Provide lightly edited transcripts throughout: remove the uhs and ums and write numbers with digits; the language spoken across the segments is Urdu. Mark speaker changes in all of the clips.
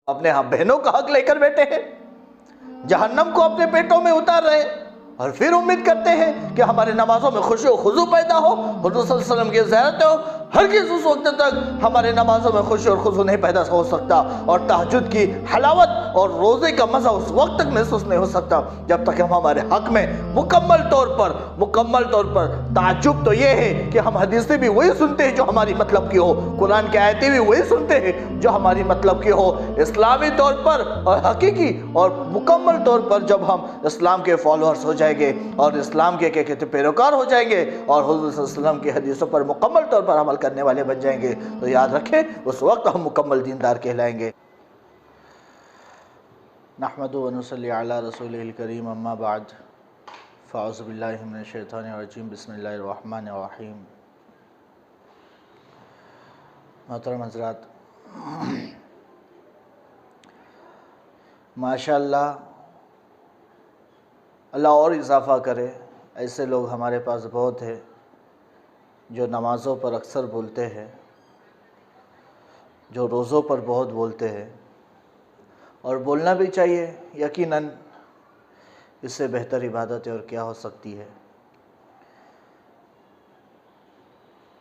Speaker 1: اپنے بہنوں کا حق لے کر بیٹھے ہیں، جہنم کو اپنے پیٹوں میں اتار رہے ہیں، اور پھر امید کرتے ہیں کہ ہمارے نمازوں میں خشوع و خضوع پیدا ہو، حضور صلی اللہ علیہ وسلم کی زیارت ہو۔ ہرگز اس وقت تک ہمارے نمازوں میں خشوع اور خضوع نہیں پیدا ہو سکتا، اور تہجد کی حلاوت اور روزے کا مزہ اس وقت تک محسوس نہیں ہو سکتا جب تک ہم ہمارے حق میں مکمل طور پر تعجب تو یہ ہے کہ ہم حدیثیں بھی وہی سنتے ہیں جو ہماری مطلب کی ہو، قرآن کی آیتیں بھی وہی سنتے ہیں جو ہماری مطلب کی ہو۔ اسلامی طور پر اور حقیقی اور مکمل طور پر جب ہم اسلام کے فالوورز ہو جائیں گے اور اسلام کے پیروکار ہو جائیں گے اور حضور صلی اللہ علیہ وسلم کی حدیثوں پر مکمل طور پر عمل کرنے والے بن جائیں گے، تو یاد رکھیں اس وقت ہم مکمل دیندار کہلائیں گے۔ نحمد و نصلی علی رسولہ الکریم، اما بعد، فاعوذ باللہ من الشیطان الرجیم، بسم اللہ الرحمن الرحیم۔ محترم حضرات، ماشاءاللہ، اللہ اور اضافہ کرے، ایسے لوگ ہمارے پاس بہت ہیں جو نمازوں پر اکثر بولتے ہیں، جو روزوں پر بہت بولتے ہیں، اور بولنا بھی چاہیے۔ یقیناً اس سے بہتر عبادت اور کیا ہو سکتی ہے۔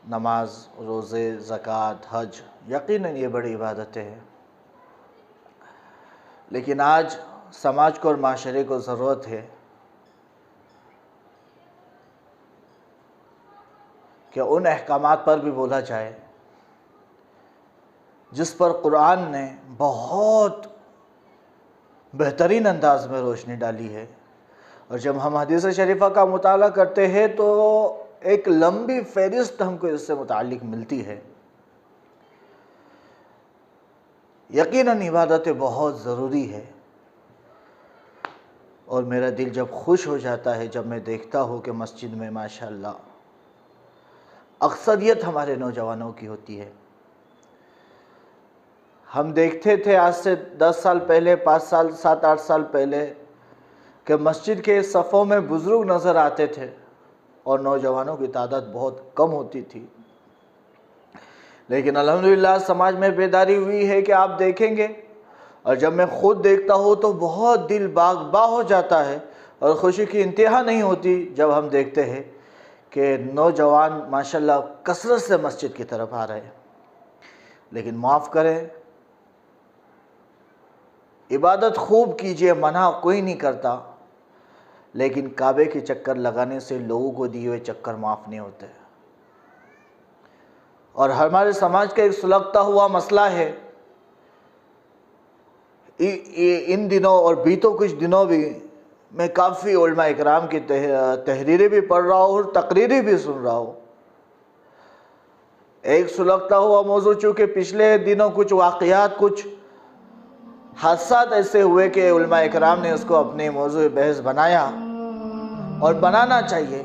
Speaker 1: نماز، روزے، زکوٰۃ، حج، یقیناً یہ بڑی عبادتیں ہیں، لیکن آج سماج کو اور معاشرے کو ضرورت ہے کہ ان احکامات پر بھی بولا جائے جس پر قرآن نے بہت بہترین انداز میں روشنی ڈالی ہے، اور جب ہم حدیث شریفہ کا مطالعہ کرتے ہیں تو ایک لمبی فہرست ہم کو اس سے متعلق ملتی ہے۔ یقیناً عبادتیں بہت ضروری ہے، اور میرا دل جب خوش ہو جاتا ہے جب میں دیکھتا ہوں کہ مسجد میں ماشاءاللہ اکثریت ہمارے نوجوانوں کی ہوتی ہے۔ ہم دیکھتے تھے آج سے 10 سال پہلے، 5 سال، 7-8 سال پہلے، کہ مسجد کے صفوں میں بزرگ نظر آتے تھے اور نوجوانوں کی تعداد بہت کم ہوتی تھی، لیکن الحمدللہ سماج میں بیداری ہوئی ہے کہ آپ دیکھیں گے، اور جب میں خود دیکھتا ہوں تو بہت دل باغ باغ ہو جاتا ہے، اور خوشی کی انتہا نہیں ہوتی جب ہم دیکھتے ہیں کہ نوجوان ماشاءاللہ کثرت سے مسجد کی طرف آ رہے ہیں۔ لیکن معاف کریں، عبادت خوب کیجئے، منع کوئی نہیں کرتا، لیکن کعبے کے چکر لگانے سے لوگوں کو دیے ہوئے چکر معاف نہیں ہوتے۔ اور ہمارے سماج کا ایک سلگتا ہوا مسئلہ ہے، ان دنوں اور بیتو کچھ دنوں بھی میں کافی علماء اکرام کی تحریریں بھی پڑھ رہا ہوں اور تقریریں بھی سن رہا ہوں۔ ایک سلگتا ہوا موضوع، چونکہ پچھلے دنوں کچھ واقعات، کچھ حادثات ایسے ہوئے کہ علماء اکرام نے اس کو اپنے موضوع بحث بنایا، اور بنانا چاہیے۔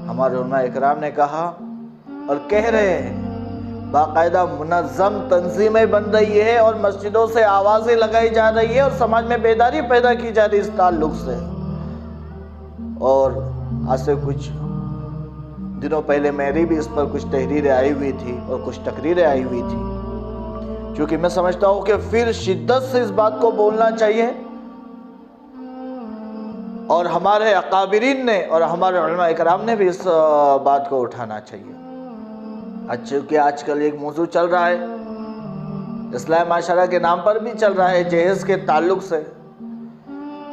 Speaker 1: ہمارے علماء اکرام نے کہا اور کہہ رہے ہیں، باقاعدہ منظم تنظیمیں بن رہی ہے اور مسجدوں سے آوازیں لگائی جا رہی ہے اور سماج میں بیداری پیدا کی جا رہی ہے اس تعلق سے۔ اور آج سے کچھ دنوں پہلے میری بھی اس پر کچھ تحریریں آئی ہوئی تھی اور کچھ تقریریں آئی ہوئی تھی، چونکہ میں سمجھتا ہوں کہ پھر شدت سے اس بات کو بولنا چاہیے، اور ہمارے اکابرین نے اور ہمارے علماء اکرام نے بھی اس بات کو اٹھانا چاہیے۔ چونکہ آج کل ایک موضوع چل رہا ہے، اصلاح معاشرہ کے نام پر بھی چل رہا ہے، جہیز کے تعلق سے،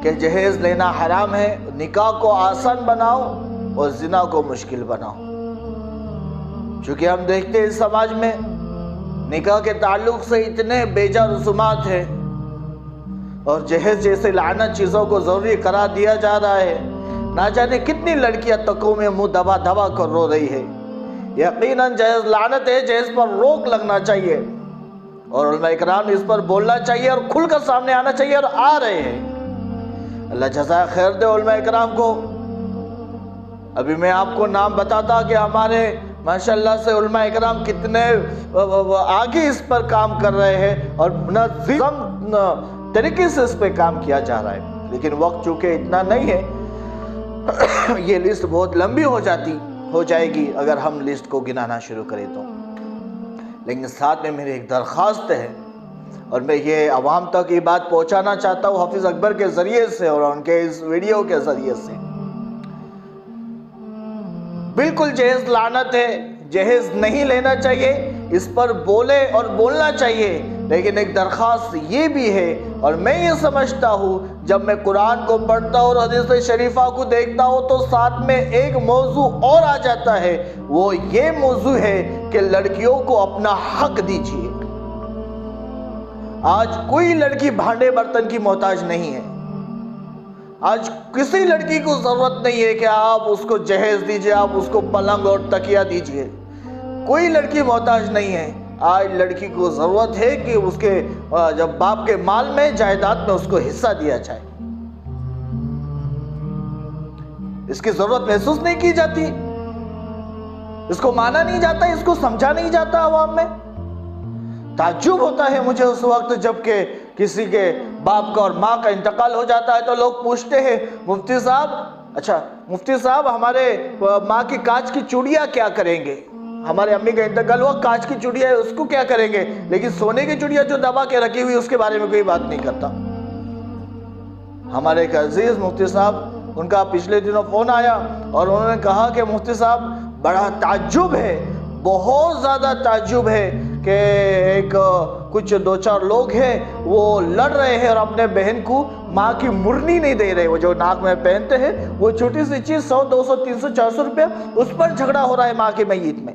Speaker 1: کہ جہیز لینا حرام ہے، نکاح کو آسان بناؤ اور زنا کو مشکل بناؤ۔ چونکہ ہم دیکھتے ہیں اس سماج میں نکاح کے تعلق سے اتنے بیجا رسومات ہیں، اور جہیز جیسے لعنت چیزوں کو ضروری قرار دیا جا رہا ہے، نہ جانے کتنی لڑکیاں تکوں میں منہ دبا دبا کر رو رہی ہے۔ یقیناً جہیز لعنت ہے، جہیز پر روک لگنا چاہیے، اور علماء اکرام نے اس پر بولنا چاہیے اور کھل کر سامنے آنا چاہیے، اور آ رہے ہیں۔ اللہ جزائے خیر دے علماء اکرام کو۔ ابھی میں آپ کو نام بتاتا کہ ہمارے ماشاءاللہ سے علماء اکرام کتنے آگے اس پر کام کر رہے ہیں، اور منظم طریقے سے اس پہ کام کیا جا رہا ہے، لیکن وقت چونکہ اتنا نہیں ہے، یہ لسٹ بہت لمبی ہو جائے گی اگر ہم لسٹ کو گنانا شروع کریں تو۔ لیکن ساتھ میں میری ایک درخواست ہے، اور میں یہ عوام تک یہ بات پہنچانا چاہتا ہوں حافظ اکبر کے ذریعے سے اور ان کے اس ویڈیو کے ذریعے سے، بالکل جہیز لعنت ہے، جہیز نہیں لینا چاہیے، اس پر بولے اور بولنا چاہیے، لیکن ایک درخواست یہ بھی ہے، اور میں یہ سمجھتا ہوں جب میں قرآن کو پڑھتا ہوں اور حدیث شریفہ کو دیکھتا ہوں تو ساتھ میں ایک موضوع اور آ جاتا ہے، وہ یہ موضوع ہے کہ لڑکیوں کو اپنا حق دیجیے۔ آج کوئی لڑکی بھانڈے برتن کی محتاج نہیں ہے، آج کسی لڑکی کو ضرورت نہیں ہے کہ آپ اس کو جہیز دیجئے، آپ اس کو پلنگ اور تکیہ دیجئے، کوئی لڑکی محتاج نہیں ہے۔ آج لڑکی کو ضرورت ہے کہ اس کے جب باپ کے مال میں جائیداد میں اس کو حصہ دیا جائے، اس کی ضرورت محسوس نہیں کی جاتی، اس کو مانا نہیں جاتا، اس کو سمجھا نہیں جاتا عوام میں۔ تعجب ہوتا ہے مجھے اس وقت جب کہ کسی کے باپ کا اور ماں کا انتقال ہو جاتا ہے تو لوگ پوچھتے ہیں مفتی صاحب، اچھا مفتی صاحب ہمارے ماں کی کانچ کی چوڑیاں کیا کریں گے؟ ہمارے امی کا انتقال ہوا، کانچ کی چوڑیاں ہے اس کو کیا کریں گے؟ لیکن سونے کی چوڑیاں جو دبا کے رکھی ہوئی اس کے بارے میں کوئی بات نہیں کرتا۔ ہمارے ایک عزیز مفتی صاحب، ان کا پچھلے دنوں فون آیا اور انہوں نے کہا کہ مفتی صاحب بڑا تعجب ہے، بہت زیادہ تعجب ہے کہ ایک کچھ دو چار لوگ ہیں وہ لڑ رہے ہیں اور اپنے بہن کو ماں کی مرنی نہیں دے رہے، وہ جو ناک میں پہنتے ہیں وہ چھوٹی سی چیز 100 200 300 400 روپے اس پر جھگڑا ہو رہا ہے ماں کی میت میں۔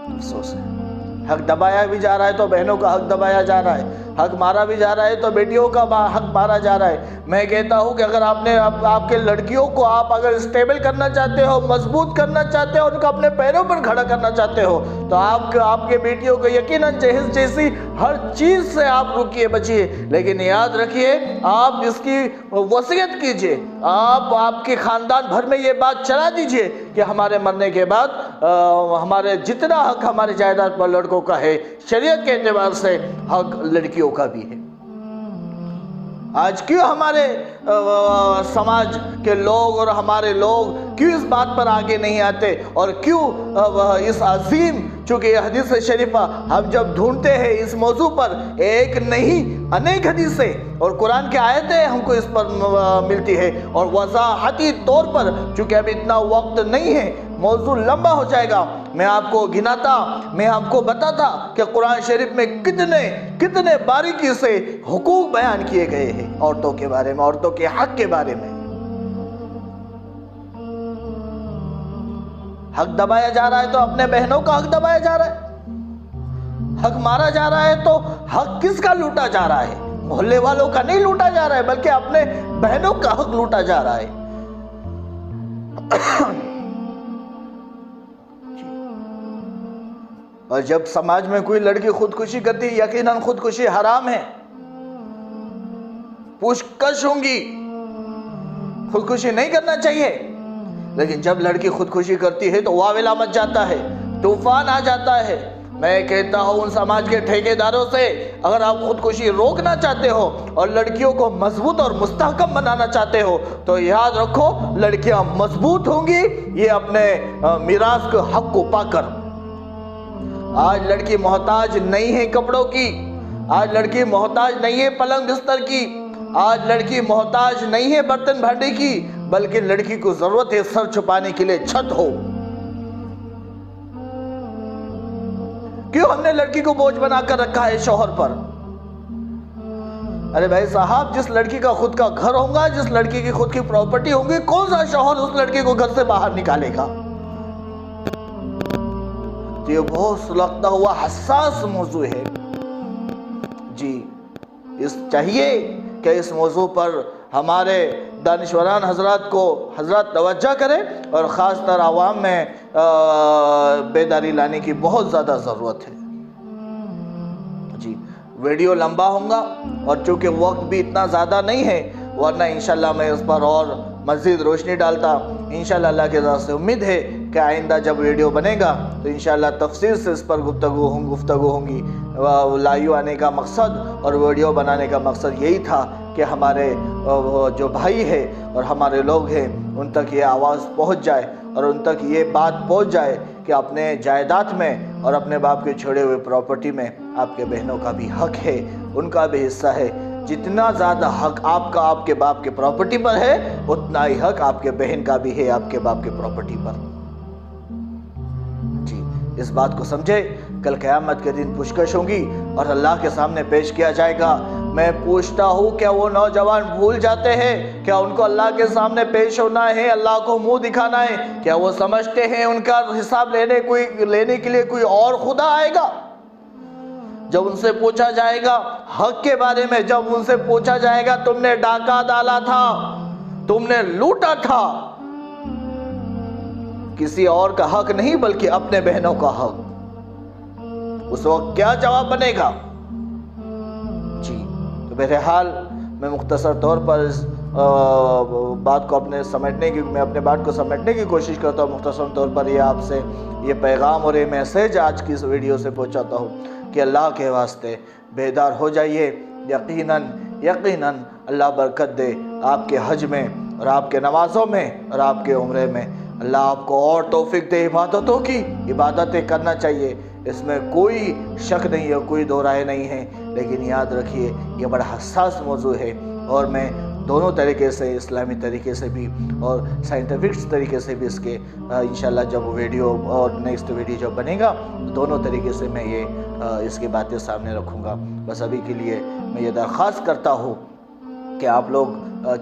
Speaker 1: افسوس ہے، حق دبایا بھی جا رہا ہے تو بہنوں کا حق دبایا جا رہا ہے، حق مارا بھی جا رہا ہے تو بیٹیوں کا حق مارا جا رہا ہے۔ میں کہتا ہوں کہ اگر آپ کے لڑکیوں کو آپ اگر اسٹیبل کرنا چاہتے ہو، مضبوط کرنا چاہتے ہو، ان کو اپنے پیروں پر کھڑا کرنا چاہتے ہو تو آپ کے بیٹیوں کو یقیناً جہیز جیسی ہر چیز سے آپ رکیے، بچیے، لیکن یاد رکھیے آپ اس کی وصیت کیجئے، آپ کے خاندان بھر میں یہ بات چلا دیجئے کہ ہمارے مرنے کے بعد ہمارے جتنا حق ہمارے جائیداد پر لڑکوں کا ہے، شریعت کے اعتبار سے حق لڑکیوں کا بھی ہے۔ آج کیوں ہمارے سماج کے لوگ اور ہمارے لوگ کیوں اس بات پر آگے نہیں آتے، اور کیوں اس عظیم، چونکہ یہ حدیث شریفہ ہم جب ڈھونڈتے ہیں اس موضوع پر ایک نہیں انیک حدیثیں اور قرآن کی آیتیں ہم کو اس پر ملتی ہے، اور وضاحتی طور پر چونکہ اب اتنا وقت نہیں ہے، موضوع لمبا ہو جائے گا، میں آپ کو گناتا، میں آپ کو بتاتا کہ قرآن شریف میں کتنے باریکی سے حقوق بیان کیے گئے ہیں عورتوں کے بارے میں، عورتوں کے حق کے بارے میں۔ حق دبایا جا رہا ہے تو اپنے بہنوں کا حق دبایا جا رہا ہے، حق مارا جا رہا ہے تو حق کس کا لوٹا جا رہا ہے؟ محلے والوں کا نہیں لوٹا جا رہا ہے بلکہ اپنے بہنوں کا حق لوٹا جا رہا ہے۔ اور جب سماج میں کوئی لڑکی خودکشی کرتی، یقیناً خودکشی حرام ہے، پوچھ کش ہوں گی، خودکشی نہیں کرنا چاہیے، لیکن جب لڑکی خودکشی کرتی ہے تو واویلا مچ جاتا ہے، طوفان آ جاتا ہے۔ میں کہتا ہوں ان سماج کے ٹھیکیداروں سے، اگر آپ خودکشی روکنا چاہتے ہو اور لڑکیوں کو مضبوط اور مستحکم بنانا چاہتے ہو تو یاد رکھو لڑکیاں مضبوط ہوں گی یہ اپنے میراث کے حق کو پا کر۔ آج لڑکی محتاج نہیں ہے کپڑوں کی، آج لڑکی محتاج نہیں ہے پلنگ بستر کی، آج لڑکی محتاج نہیں ہے برتن بھانڈے کی، بلکہ لڑکی کو ضرورت ہے سر چھپانے کے لیے چھت ہو۔ کیوں ہم نے لڑکی کو بوجھ بنا کر رکھا ہے شوہر پر؟ ارے بھائی صاحب، جس لڑکی کا خود کا گھر ہوگا، جس لڑکی کی خود کی پراپرٹی ہوگی، کون سا شوہر اس لڑکی کو گھر سے باہر نکالے گا؟ یہ بہت سلگتا ہوا حساس موضوع ہے جی، چاہیے کہ اس موضوع پر ہمارے دانشوران حضرات توجہ کریں اور خاص طور عوام میں بیداری لانے کی بہت زیادہ ضرورت ہے جی۔ ویڈیو لمبا ہوگا اور چونکہ وقت بھی اتنا زیادہ نہیں ہے، ورنہ انشاءاللہ میں اس پر اور مزید روشنی ڈالتا۔ انشاءاللہ اللہ کے ذات سے امید ہے کہ آئندہ جب ویڈیو بنے گا تو انشاءاللہ تفصیل سے اس پر گفتگو ہوں گی۔ لائیو آنے کا مقصد اور ویڈیو بنانے کا مقصد یہی تھا کہ ہمارے جو بھائی ہیں اور ہمارے لوگ ہیں ان تک یہ آواز پہنچ جائے اور ان تک یہ بات پہنچ جائے کہ اپنے جائیداد میں اور اپنے باپ کے چھوڑے ہوئے پراپرٹی میں آپ کے بہنوں کا بھی حق ہے، ان کا بھی حصہ ہے۔ جتنا زیادہ حق آپ کا آپ کے باپ کے پراپرٹی پر ہے، اتنا ہی حق آپ کے بہن کا بھی ہے آپ کے باپ کے پراپرٹی پر۔ جی، اس بات کو سمجھے، کل قیامت کے دن پوچھگچھ ہوگی اور اللہ کے سامنے پیش کیا جائے گا۔ میں پوچھتا ہوں، کیا وہ نوجوان بھول جاتے ہیں؟ کیا ان کو اللہ کے سامنے پیش ہونا ہے، اللہ کو منہ دکھانا ہے؟ کیا وہ سمجھتے ہیں ان کا حساب لینے کے لیے کوئی اور خدا آئے گا؟ جب ان سے پوچھا جائے گا حق کے بارے میں، جب ان سے پوچھا جائے گا تم نے ڈاکہ ڈالا تھا، تم نے لوٹا تھا، کسی اور کا حق نہیں بلکہ اپنے بہنوں کا حق، اس وقت کیا جواب بنے گا؟ جی، تو بہرحال میں مختصر طور پر اس بات کو میں اپنے بات کو سمیٹنے کی کوشش کرتا ہوں۔ مختصر طور پر یہ آپ سے یہ پیغام اور یہ میسیج آج کی اس ویڈیو سے پہنچاتا ہوں کہ اللہ کے واسطے بیدار ہو جائیے۔ یقیناً اللہ برکت دے آپ کے حج میں اور آپ کے نمازوں میں اور آپ کے عمرے میں۔ اللہ آپ کو اور توفیق دے عبادتوں کی، عبادتیں کرنا چاہیے، اس میں کوئی شک نہیں ہے، کوئی دو رائے نہیں ہے، لیکن یاد رکھیے یہ بڑا حساس موضوع ہے اور میں دونوں طریقے سے، اسلامی طریقے سے بھی اور سائنٹیفک طریقے سے بھی اس کے انشاءاللہ جب ویڈیو اور نیکسٹ ویڈیو جب بنے گا دونوں طریقے سے میں اس کی باتیں سامنے رکھوں گا۔ بس ابھی کے لیے میں یہ درخواست کرتا ہوں کہ آپ لوگ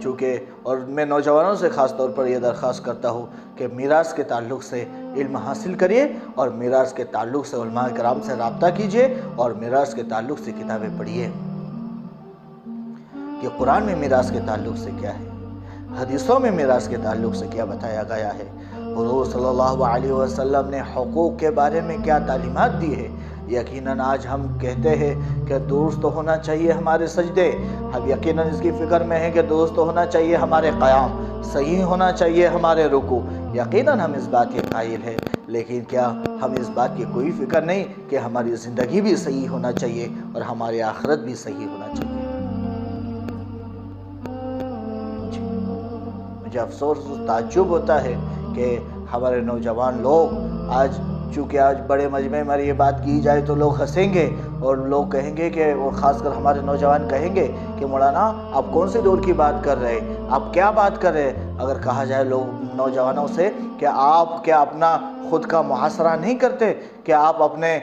Speaker 1: چونکہ، اور میں نوجوانوں سے خاص طور پر یہ درخواست کرتا ہوں کہ میراث کے تعلق سے علم حاصل کریے اور میراث کے تعلق سے علماء کرام سے رابطہ کیجیے اور میراث کے تعلق سے کتابیں پڑھیے کہ قرآن میں میراث کے تعلق سے کیا ہے، حدیثوں میں میراث کے تعلق سے کیا بتایا گیا ہے، حضور صلی اللہ علیہ وسلم نے حقوق کے بارے میں کیا تعلیمات دی ہے۔ یقیناً آج ہم کہتے ہیں کہ درست ہونا چاہیے ہمارے سجدے، ہم یقیناً اس کی فکر میں ہیں کہ درست ہونا چاہیے ہمارے قیام، صحیح ہونا چاہیے ہمارے رکوع، یقیناً ہم اس بات کے قائل ہیں، لیکن کیا ہم اس بات کی کوئی فکر نہیں کہ ہماری زندگی بھی صحیح ہونا چاہیے اور ہماری آخرت بھی صحیح ہونا چاہیے؟ مجھے افسوس تعجب ہوتا ہے کہ ہمارے نوجوان لوگ آج، چونکہ آج بڑے مجمع میں یہ بات کی جائے تو لوگ ہنسیں گے اور لوگ کہیں گے کہ، اور خاص کر ہمارے نوجوان کہیں گے کہ مولانا آپ کون سے دور کی بات کر رہے ہیں، آپ کیا بات کر رہے ہیں؟ اگر کہا جائے لوگ نوجوانوں سے کہ آپ کیا اپنا خود کا محاصرہ نہیں کرتے، کہ آپ اپنے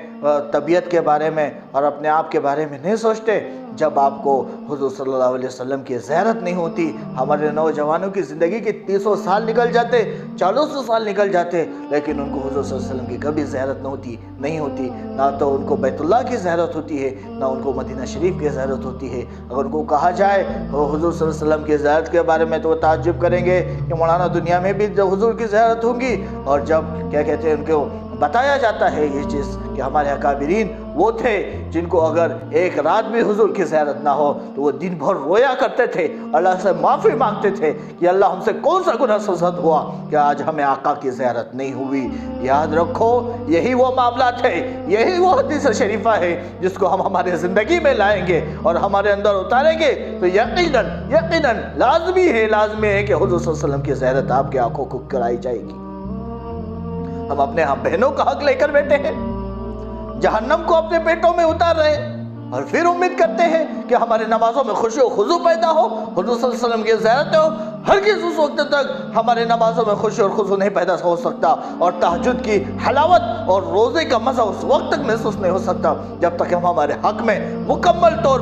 Speaker 1: طبیعت کے بارے میں اور اپنے آپ کے بارے میں نہیں سوچتے؟ جب آپ کو حضور صلی اللہ علیہ وسلم کی زیارت نہیں ہوتی، ہمارے نوجوانوں کی زندگی کے 300 سال نکل جاتے، 400 سال نکل جاتے، لیکن ان کو حضور صلی اللہ علیہ وسلم کی کبھی زیارت نہیں ہوتی، نہ تو ان کو بیت اللہ کی زیارت ہوتی ہے، نہ ان کو مدینہ شریف کی زیارت ہوتی ہے۔ اگر ان کو کہا جائے حضور صلی اللہ علیہ وسلم کی زیارت کے بارے میں تو وہ تعجب کریں گے کہ مولانا دنیا میں بھی حضور کی زیارت ہوں گی، اور جب کیا کہتے ہیں ان کو بتایا جاتا ہے یہ چیز کہ ہمارے اکابرین وہ تھے جن کو اگر ایک رات بھی حضور کی زیارت نہ ہو تو وہ دن بھر رویا کرتے تھے، اللہ سے معافی مانگتے تھے کہ اللہ ہم سے کون سا گناہ سرزد ہوا کہ آج ہمیں آقا کی زیارت نہیں ہوئی۔ یاد رکھو یہی وہ معاملات ہے، یہی وہ حدیث شریفہ ہے جس کو ہم ہمارے زندگی میں لائیں گے اور ہمارے اندر اتاریں گے تو یقیناً لازمی ہے کہ حضور صلی اللہ علیہ وسلم کی زیارت آپ کی آنکھوں کو کرائی جائے گی۔ ہم اپنے بہنوں کا حق لے کر بیٹھے ہیں، جہنم کو اپنے پیٹوں میں اتار رہے ہیں اور پھر امید کرتے ہیں کہ ہمارے نمازوں میں خشوع و خضوع پیدا ہو، حضور صلی اللہ علیہ وسلم کی زیارت ہو۔ ہرگز اس وقت تک ہمارے نمازوں میں خشوع اور خضوع نہیں پیدا ہو سکتا، اور تہجد کی حلاوت اور روزے کا مزہ اس وقت تک محسوس نہیں ہو سکتا جب تک ہم ہمارے حق میں مکمل طور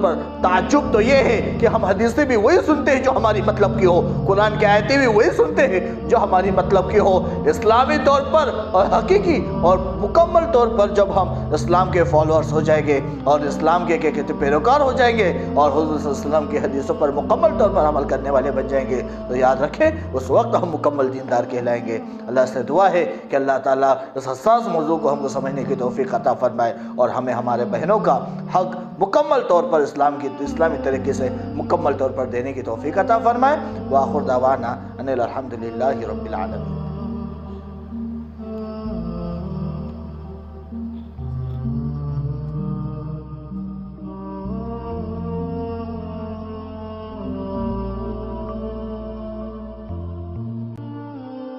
Speaker 1: پر تعجب تو یہ ہے کہ ہم حدیثیں بھی وہی سنتے ہیں جو ہماری مطلب کی ہو، قرآن کی آیتیں بھی وہی سنتے ہیں جو ہماری مطلب کی ہو۔ اسلامی طور پر اور حقیقی اور مکمل طور پر جب ہم اسلام کے فالوورز ہو جائیں گے اور اسلام کے پیروکار ہو جائیں گے اور حضور صلی اللہ علیہ وسلم کی حدیثوں پر مکمل طور پر عمل کرنے والے بن جائیں گے تو یاد رکھیں اس وقت ہم مکمل دیندار کہلائیں گے۔ اللہ سے دعا ہے کہ اللہ تعالیٰ اس حساس موضوع کو ہم کو سمجھنے کی توفیق عطا فرمائے اور ہمیں ہمارے بہنوں کا حق مکمل طور پر اسلامی طریقے سے مکمل طور پر دینے کی توفیق عطا فرمائے۔ وآخر دعوانا ان الحمدللہ رب العالمین۔